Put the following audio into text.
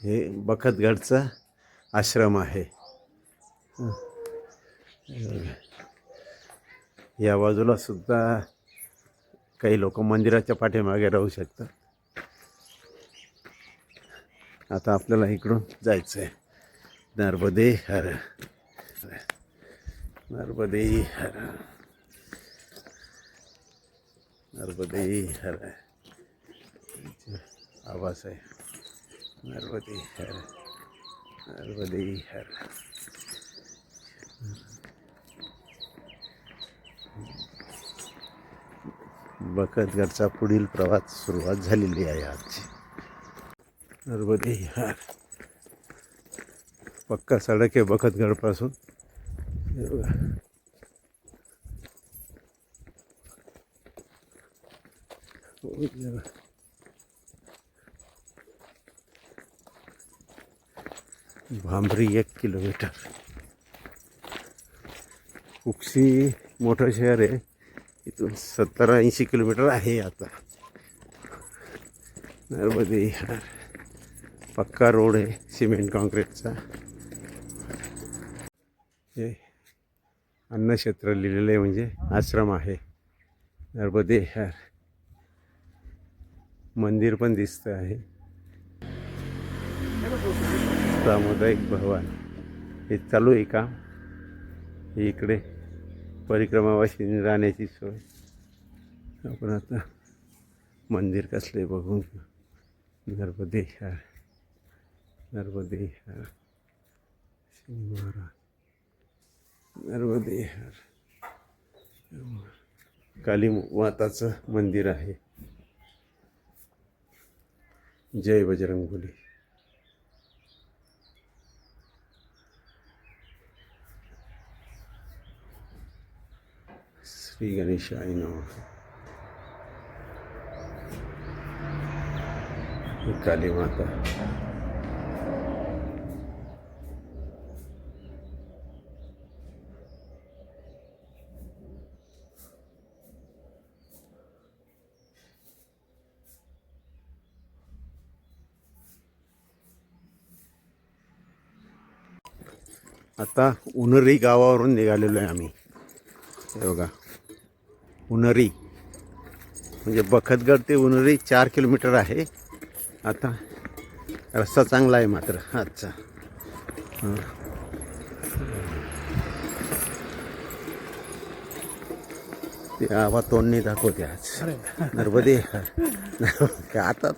हे बखतगडचा आश्रम आहे. या बाजूला सुद्धा काही लोक मंदिराच्या पाठीमागे राहू शकतात. आता आपल्याला इकडून जायचं आहे. नर्मदे हर, नर्मदे हर, नर्मदे हर. आवाज आहे नर्मदे हर, नर्मदे हर. बखतगडचा पुढील प्रवास सुरुवात झालेली आहे आजची. नर्मदे हर. पक्का सडक आहे बखतगडपासून. भांबरी 1 किलोमीटर. कुक्षी मोठं शहर आहे. इथून 70-80 किलोमीटर आहे. आता नर्मदे हर. पक्का रोड आहे सिमेंट कॉन्क्रीटचा. हे अन्नक्षेत्र लिहिलेलं आहे म्हणजे आश्रम आहे. नर्मदे हर. मंदिर पण दिसतं आहे. सामुदायिक भवन हे चालू आहे काम. इकडे परिक्रमावासी राहण्याची सोय. आपण आता मंदिर कसले बघून. नर्मदे हर, नर्मदे हर. महाराज नर्मदे हर. काली माताचं मंदिर आहे. जय बजरंगबली. श्री गणेशाय नमः. काली माता. आता उन्हरी गावावरून निघालेलो आहे आम्ही. हे बघा उन्हरी म्हणजे बखतगड ते उन्हरी 4 किलोमीटर आहे. आता रस्ता चांगला आहे मात्र आजचा. ते आवा तोंडणी दाखवते आज. नर्मदे हर. आता